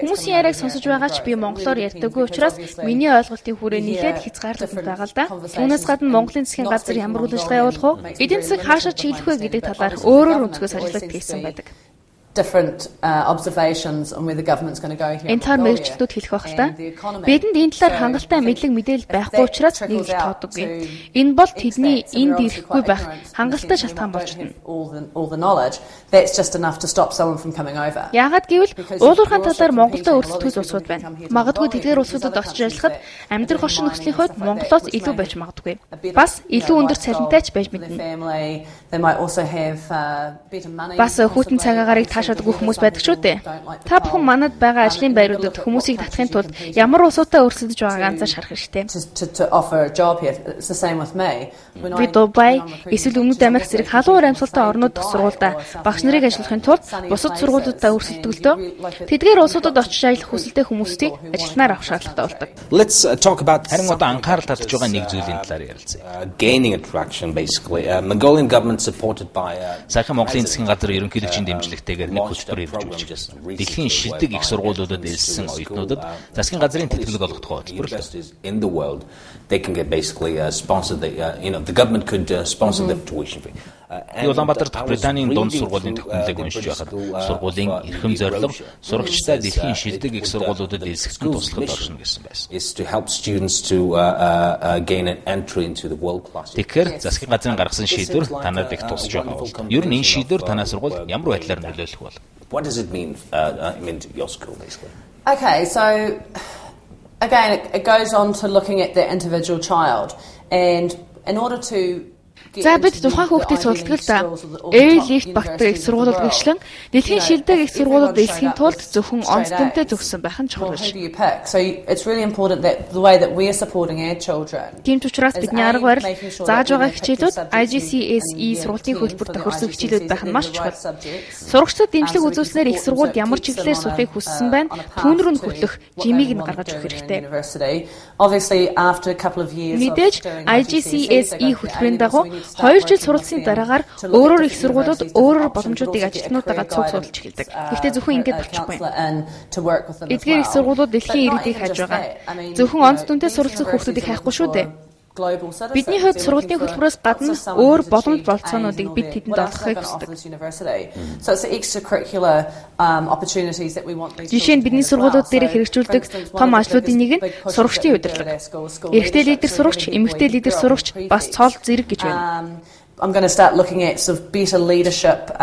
Хүмүүсийн яриаг сонсож байгаа ч би монголоор ярьдаггүй учраас миний ойлголтын хүрээ нэлээд хязгаарлагдсан байгаа л да. Түүнээс гадна Монголын засгийн газар ямар үйл ажиллагаа явуулах вэ? Эдийн засаг хаашаа чиглэх вэ гэдэг талаар өөрөөр өнцгөөс ажиллаж хийсэн байдаг. Different observations on where the government's going to go here. Энэ таар мэрэгчлүүд хэлэх байх л та. Бидэнд энэ талаар хангалттай мэдлэг мэдээлэл байхгүй учраас нэг л тоодоггүй. Энэ бол тэдний энд ирэхгүй байх хангалттай шалтгаан болж байна. That's just enough to stop someone from coming over. Яагаад гэвэл уулуурхайн талаар Монголдо өрсөлдөхөс улсууд байна. Магадгүй тэдгээр улсуудад очиж ажиллахад амьдрах орчин нөхцөлийн хувьд Монголоос илүү байж магадгүй. Бас илүү өндөр цалинтай ч байж мэднэ. Бас хүүтэн цагаагарыг таашаадаг хүмүүс байдаг шүү дээ. Та бүхэн манад байгаа ажлын байруудад хүмүүсийг татахын тулд ямар улсуудаа өрсөлдөж байгааг анзаарч харах хэрэгтэй. Би Дубай, эсвэл Өмнөд Америк зэрэг халуун амьсгалтай орнууд дэх сургуультай багш нарыг ажиллахын тулд бусад сургуулиудаа өрсөлдөлтөө тэдгээр улсуудад очиж ажиллах хүсэлтэй хүмүүсийг ажилтнаар авах шаардлагатай болдог. Харин одоо анхаарал татж байгаа нэг зүйлийн талаар ярилцъя. Gaining attraction basically. Mongolian government supported by Саяхан Монголын засгийн газар ерөнхийлөгчийн дэмжлэгтэйгээр нэг хөтөлбөр ирж байна. Дэлхийн шилдэг их сургуулиудад элсэн оюутнуудад засгийн газрын тэтгэлэг олгох хөтөлбөр in the world they can get basically sponsor the government could sponsor their tuition fee. Улаанбаатар дахь Британийн дунд сургуулийн төгнөлийг уншиж байхад сургуулийн эрхэм зорилго сурагчдаа дэлхийн шилдэг их сургуулиудад элсэхтэн туслахад оршино гэсэн байсан. Is to help students to gain an entry into the world class. Тэгэхээр засгийн газрын гаргасан шийдвэр танад их тусч байгаа бол. Ер нь энэ шийдвэр танаа сургууль ямар байдлаар нөлөөлөх вэ? What does it mean to your school basically? Okay, so again it goes on to looking at the individual child, and in order to За бид тухайн хүүхдийг судалдаг л да. Лифт багтдаг их сургуулиуд гэрчлэн дэлхийн шилдэг их сургуулиуд элсхийн тулд зөвхөн онц дүнтэй төгссөн байх нь чухал биш. So it's really important that the way that we're supporting our children. Тийм ч учраас бидний арга барил зааж байгаа хичээлүүд IGCSE сургуулийн хөлбөр тохирсон хичээлүүд байх нь маш чухал. Сурагчдад дэмжлэг үзүүлснээр их сургуульд ямар чиглэлээр сурахыг хүссэн байна, түүн рүү хөтлөх жимийг нь гаргаж өгөх хэрэгтэй. Obviously after a couple of years мэдээж IGCSE хөтөлбөрийн дагуу 2 жил суралцсны дараагаар өөрөөр их сургуулиуд өөрөөр боломжуудыг ажилтнуудаа цуг судалж эхэлдэг. Гэхдээ зөвхөн ингэж болчихгүй. Эдгээр их сургуулиуд дэлхийн иргэдийг хайж байгаа. Зөвхөн онц дүнтэй суралцах хүүхдүүдийг хайхгүй шүү дээ. Бидний хувьд сургуулийн хөтөлбөрөөс гадна өөр боломж болцоонуудыг бид тэдэнд олгохыг хүсдэг. Жишээ нь бидний сургуулиуд дээр хэрэгжүүлдэг том ажлуудын нэг нь сурагчдын удирдлага. Эрэгтэй лидер сурагч, эмэгтэй лидер сурагч, бас цол зэрэг гэж байна. I'm going to start looking at sort of better leadership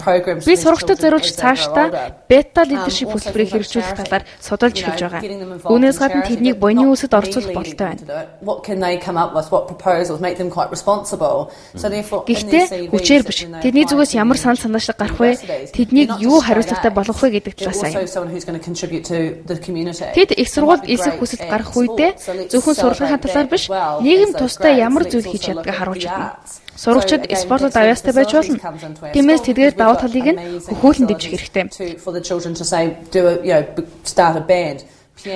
programs. Би сурагчдад зориулж цаашдаа бета leadership хөтөлбөрийг хэрэгжүүлэх талаар судалж эхэлж байгаа. Үүнээс гадна тэднийг буйны үсэд орцуулах бололтой байна. What can they come up with? What proposals make them quite responsible? So therefore гэхдээ хүчээр биш. Тэдний зүгээс ямар санал санаачлаг гарах вэ? Тэднийг юу хариуцлагатай болгох вэ гэдэг талаас аяа. Тэд их сургуульд элсэх хүсэлт гарах үедээ зөвхөн сурлагын талаар биш, нийгэм тусдаа ямар зүйл хийж чаддгийг харуулж байна. Сурагчид спортод авьяастай байж болно. Тиймээс тэдгээр давуу талыг нь хөхөөлөн дэмжих хэрэгтэй.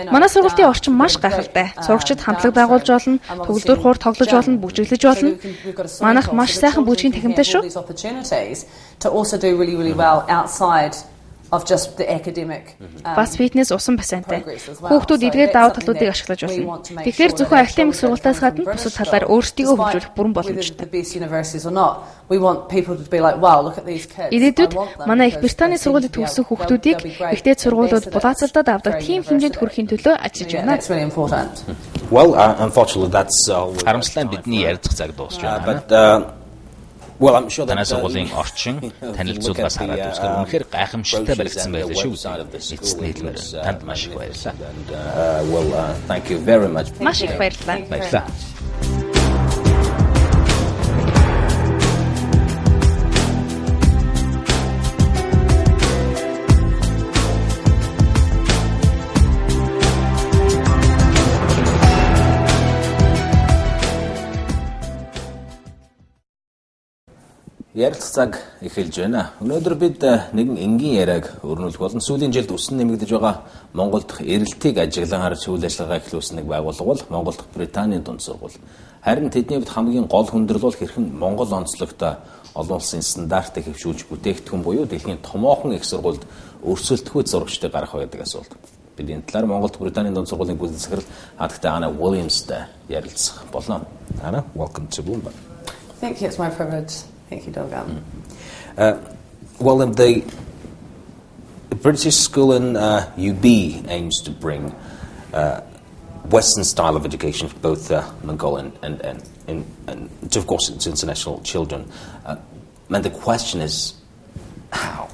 Манай сургуулийн орчин маш гайхалтай. Сурагчид хамтлаг байгуулж болно, төгөлдөр хуур тоглож болно, бүжиглэж болно. Манайх маш сайхан бүжгийн танхимтай шүү. Of just the academic. Бас фитнес усан бассейнтай. Хүүхдүүд эдгээр давуу талуудыг ашиглаж болно. Тэгэхээр зөвхөн академик сургалтаас гадна бусад талаар өөрсдийгөө хөгжүүлэх бүрэн боломжтой. Ирээдүйд манай Их Британий сургуулийг төгссөн хүүхдүүдийг ихтэй сургуулиуд булаацалдаад авдаг тийм хэмжээнд хүрэхийн төлөө ажиллаж байна. Well, unfortunately that's харамслан бидний ярилцах цаг дуусч байна. Well, I'm sure танай сургуулийн орчин танилцуулгаас хараад үзэхээр үнэхээр гайхамшигтай баригдсан байлаа шүү. Эцэст нь хэлмээр танд маш их баярлалаа. Well, thank you very much. Маш их баярлалаа. Баярлалаа. Ярилцаг эхэлж байна. Өнөөдөр бид нэгэн энгийн яриаг өрнүүлэх болон сүүлийн жилд өсөн нэмэгдэж байгаа Монгол дахь эрэлтийг ажиглан харж үйл ажиллагаа эхлүүлсэн нэг байгууллага бол Монгол дахь Британийн дунд сургууль. Харин тэдний хувьд хамгийн гол хүндрэл бол хэрхэн Монгол онцлогтой олон улсын стандартыг хэвшүүлж бүтээгдэхүүн буюу дэлхийн томоохон их сургуульд өрсөлдөхүйц зурагчдыг гаргах байдаг асуулт. Бид энэ талаар Монгол дахь Британийн дунд сургуулийн гүйцэтгэх захирал хатагтай Anna Williamsтай ярилцах болно. Anna, welcome to Bloomberg. Thank you, it's my privilege. Thank you, Dolgan. Well, the British school in UB aims to bring Western style of education for both Mongolian and of course, it's international children. And the question is, how?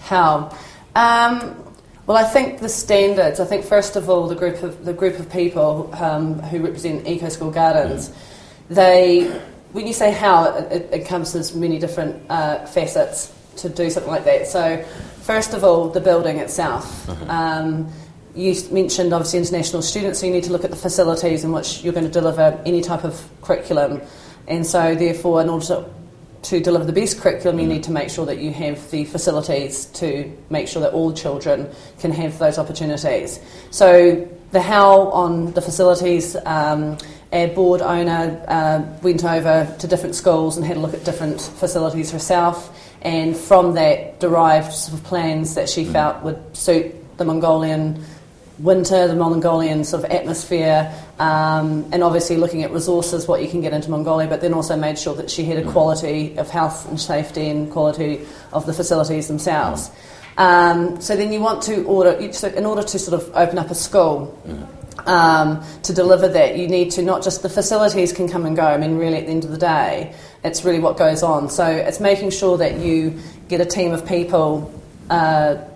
How? Well, I think the standards. I think first of all, the group of people who represent Eco School Gardens, when you say how, it encompasses many different facets to do something like that. So, first of all, the building itself. You mentioned, obviously, international students, so you need to look at the facilities in which you're going to deliver any type of curriculum. And so, therefore, in order to deliver the best curriculum, you need to make sure that you have the facilities to make sure that all children can have those opportunities. So, the how on the facilities, our board owner went over to different schools and had a look at different facilities herself, and from that derived sort of plans that she felt would suit the Mongolian winter, the Mongolian sort of atmosphere, and obviously looking at resources, what you can get into Mongolia, but then also made sure that she had a quality of health and safety and quality of the facilities themselves. So then you want to in order to sort of open up a school, to deliver that, you need to not just the facilities can come and go. I mean, really, at the end of the day, it's really what goes on. So it's making sure that you get a team of people that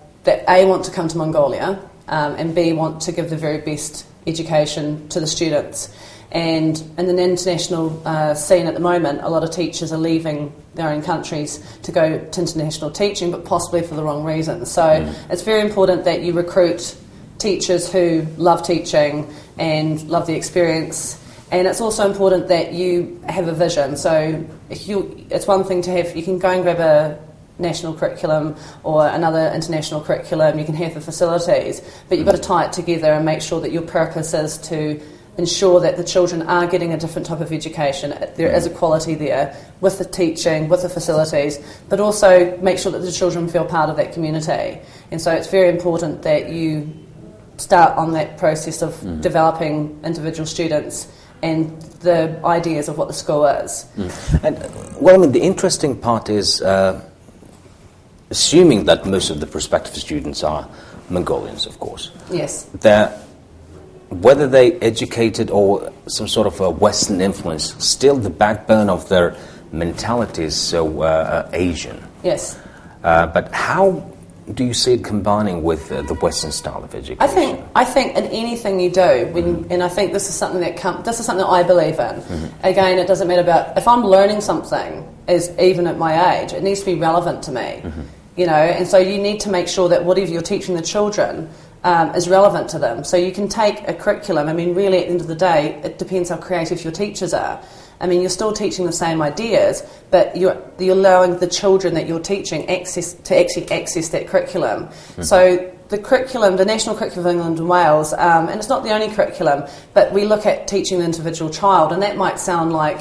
A, want to come to Mongolia, and B, want to give the very best education to the students. And in the international scene at the moment, a lot of teachers are leaving their own countries to go to international teaching, but possibly for the wrong reasons. So it's very important that you recruit teachers who love teaching and love the experience, and it's also important that you have a vision. So it's one thing to have, you can go and grab a national curriculum or another international curriculum, you can have the facilities, but you've got to tie it together and make sure that your purpose is to ensure that the children are getting a different type of education. There is a quality there with the teaching, with the facilities, but also make sure that the children feel part of that community. And so it's very important that you start on that process of developing individual students and the ideas of what the school is. And well, I mean, the interesting part is assuming that most of the prospective students are Mongolians, of course. Yes. Whether they educated or some sort of a Western influence, still the backbone of their mentality is so Asian. Yes. But how do you see it combining with the Western style of education? I think in anything you do, and I think this is something that I believe in. Again, it doesn't matter about if I'm learning something, even at my age, it needs to be relevant to me. You know, and so you need to make sure that whatever you're teaching the children is relevant to them. So you can take a curriculum. I mean, really, at the end of the day, it depends how creative your teachers are. I mean, you're still teaching the same ideas, but you're allowing the children that you're teaching access that curriculum. So the curriculum, the national curriculum of England and Wales, and it's not the only curriculum, but we look at teaching the individual child, and that might sound like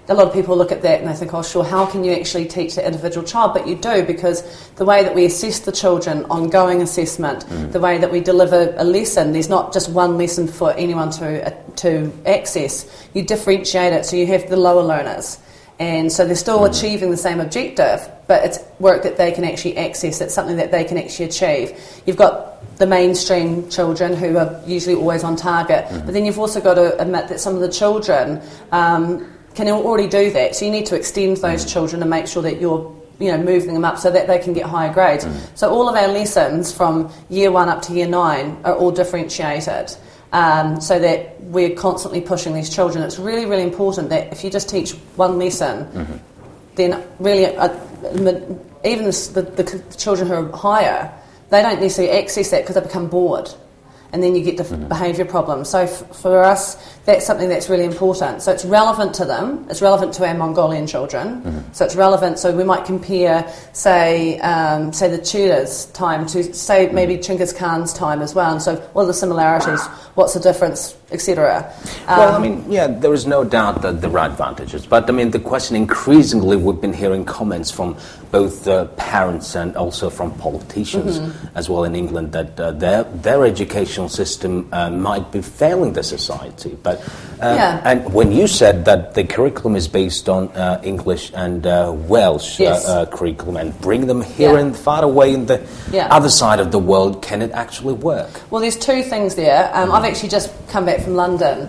a lot of people look at that and they think, oh, sure, how can you actually teach the individual child? But you do, because the way that we assess the children, ongoing assessment, the way that we deliver a lesson, there's not just one lesson for anyone to access. You differentiate it, so you have the lower learners. And so they're still achieving the same objective, but it's work that they can actually access, it's something that they can actually achieve. You've got the mainstream children who are usually always on target, but then you've also got to admit that some of the children can already do that. So you need to extend those children and make sure that you're moving them up so that they can get higher grades. So all of our lessons from year 1 up to year 9 are all differentiated, so that we're constantly pushing these children. It's really, really important that if you just teach one lesson, then really even the children who are higher, they don't necessarily access that because they become bored. and then you get behaviour problems. So for us, that's something that's really important. So it's relevant to them. It's relevant to our Mongolian children. So it's relevant. So we might compare, say the tutor's time to, say, maybe Chinggis Khan's time as well. And so what are the similarities? What's the difference, etc. Well, I mean, yeah, there is no doubt that there are advantages. But, I mean, the question increasingly, we've been hearing comments from both parents and also from politicians as well in England that their educational system might be failing the society. But and when you said that the curriculum is based on English and Welsh curriculum and bring them here and far away in the other side of the world, can it actually work? Well, there's two things there. I've actually just come back from London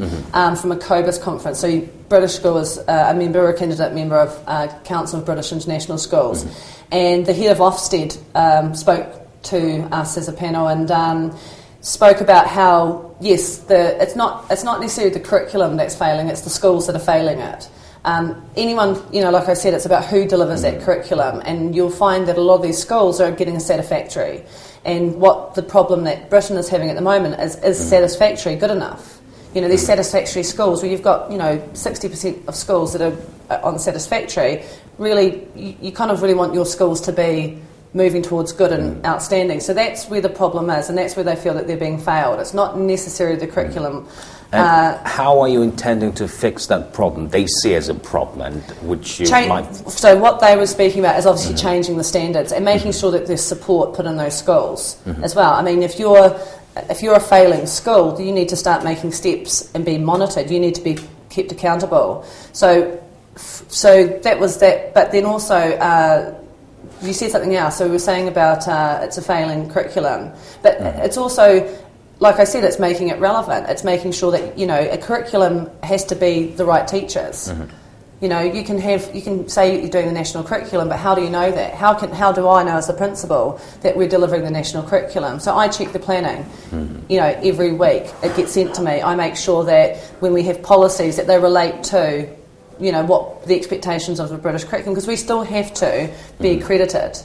from a COBIS conference. So British Schools, a candidate member of Council of British International Schools, and the head of Ofsted spoke to us as a panel and spoke about how it's not necessarily the curriculum that's failing; it's the schools that are failing it. Anyone, like I said, it's about who delivers that curriculum, and you'll find that a lot of these schools are getting a satisfactory. And what the problem that Britain is having at the moment is satisfactory good enough? These satisfactory schools where you've got 60% of schools that are on satisfactory. Really, you kind of really want your schools to be moving towards good and outstanding. So that's where the problem is, and that's where they feel that they're being failed. It's not necessarily the curriculum. And how are you intending to fix that problem they see as a problem, and which you might... So what they were speaking about is obviously changing the standards and making sure that there's support put in those schools as well. I mean, if you're a failing school, you need to start making steps and be monitored. You need to be kept accountable. So that was that. But then also... you said something else. So we were saying about it's a failing curriculum, but it's also, like I said, it's making it relevant. It's making sure that a curriculum has to be the right teachers. You can say you're doing the national curriculum, but how do you know that? How do I know as a principal that we're delivering the national curriculum? So I check the planning. Every week it gets sent to me. I make sure that when we have policies that they relate to what the expectations of the British curriculum, because we still have to be accredited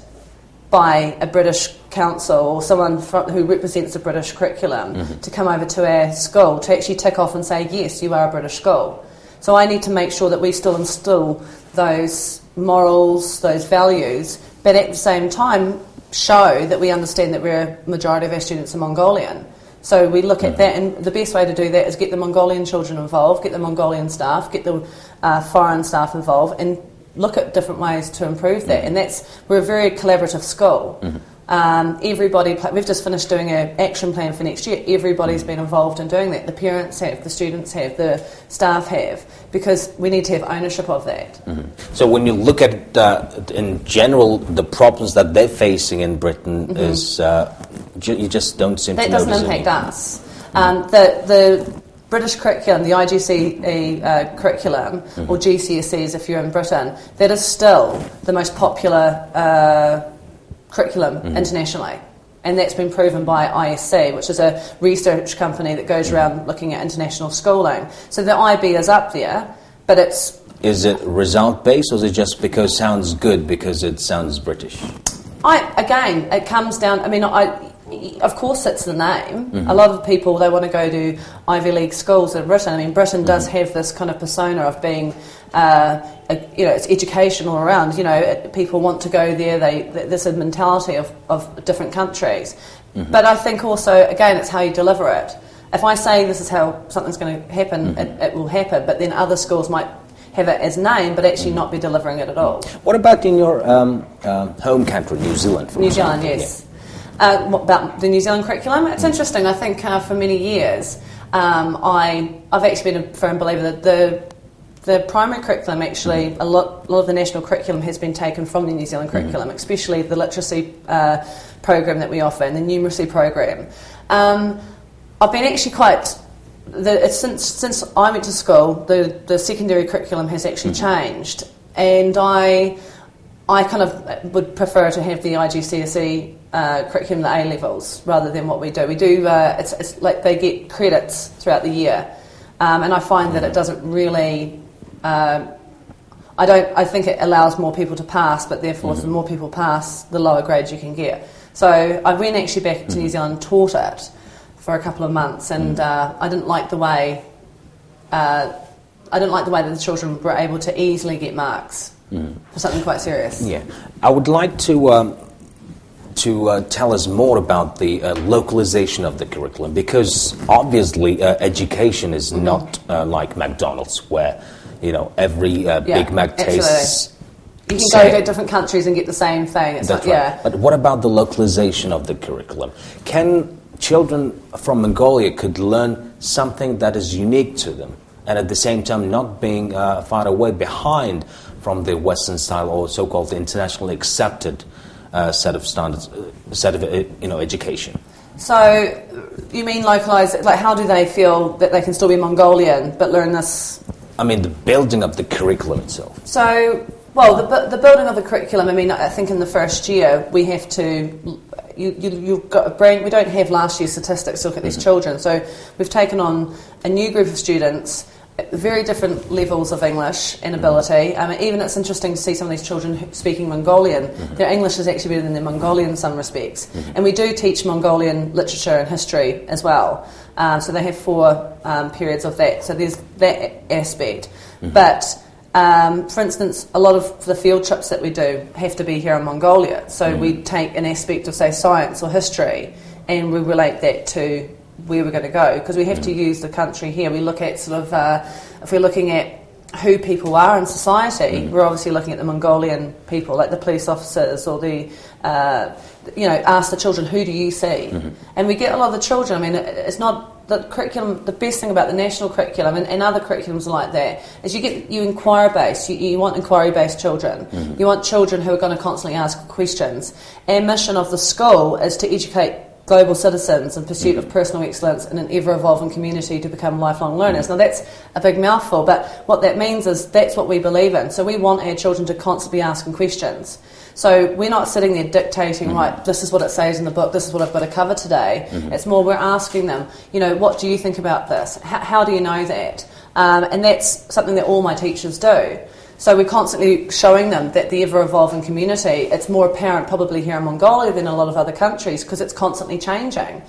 by a British council or someone who represents the British curriculum to come over to our school to actually tick off and say, yes, you are a British school. So I need to make sure that we still instill those morals, those values, but at the same time show that we understand that we're a majority of our students are Mongolian. So we look at that, and the best way to do that is get the Mongolian children involved, get the Mongolian staff, get the foreign staff involved, and look at different ways to improve that. And we're a very collaborative school. We've just finished doing an action plan for next year. Everybody's been involved in doing that. The parents have, the students have, the staff have, because we need to have ownership of that. So when you look at, in general, the problems that they're facing in Britain is, you just don't seem to notice that doesn't impact us. The British curriculum, the IGCE curriculum, or GCSEs if you're in Britain, that is still the most popular curriculum internationally. And that's been proven by ISC, which is a research company that goes around looking at international schooling. So the IB is up there, but it's... Is it result-based, or is it just because it sounds good, because it sounds British? Again, it comes down... of course it's the name. A lot of people, they want to go to Ivy League schools in Britain. I mean, Britain does have this kind of persona of being... it's educational around. People want to go there. There's a mentality of different countries. But I think also, again, it's how you deliver it. If I say this is how something's going to happen, it will happen. But then other schools might have it as name, but actually not be delivering it at all. What about in your home country, New Zealand? New Zealand, yes. What about the New Zealand curriculum? It's interesting. I think for many years, I've actually been a firm believer that the primary curriculum, actually, a lot of the national curriculum has been taken from the New Zealand curriculum, especially the literacy program that we offer and the numeracy program. I've been actually since I went to school, the secondary curriculum has actually changed, and I kind of would prefer to have the IGCSE curriculum, the A levels, rather than what we do. We do it's like they get credits throughout the year, and I find that it doesn't really. I think it allows more people to pass, but therefore, the more people pass, the lower grades you can get. So I went actually back to New Zealand and taught it for a couple of months, and I didn't like the way that the children were able to easily get marks for something quite serious. Yeah, I would like to tell us more about the localization of the curriculum, because obviously education is not like McDonald's, where every Big Mac tastes. You can go to different countries and get the same thing. It's That's right. But what about the localization of the curriculum? Can children from Mongolia could learn something that is unique to them, and at the same time not being far away behind from the Western style or so-called internationally accepted set of standards, education? So, you mean localised? Like, how do they feel that they can still be Mongolian but learn this? I mean, the building of the curriculum itself. So, well, the building of the curriculum. I mean, I think in the first year we have to. You've got a brain. We don't have last year's statistics to look at these children, so we've taken on a new group of students, very different levels of English and ability. Even it's interesting to see some of these children speaking Mongolian. Their English is actually better than their Mongolian in some respects. And we do teach Mongolian literature and history as well. So they have 4 periods of that. So there's that aspect. But for instance, a lot of the field trips that we do have to be here in Mongolia. So we take an aspect of, say, science or history, and we relate that to where we're going to go, because we have to use the country here. We look at sort of, if we're looking at who people are in society, we're obviously looking at the Mongolian people, like the police officers or the, ask the children, who do you see? And we get a lot of the children. I mean, it's not the curriculum. The best thing about the national curriculum and other curriculums like that is you inquire based. You want inquiry based children. You want children who are going to constantly ask questions. Our mission of the school is to educate global citizens in pursuit of personal excellence in an ever-evolving community to become lifelong learners. Now, that's a big mouthful, but what that means is that's what we believe in. So we want our children to constantly be asking questions. So we're not sitting there dictating, right, this is what it says in the book, this is what I've got to cover today. It's more we're asking them, what do you think about this? How do you know that? And that's something that all my teachers do. So we're constantly showing them that the ever-evolving community, it's more apparent probably here in Mongolia than a lot of other countries, because it's constantly changing.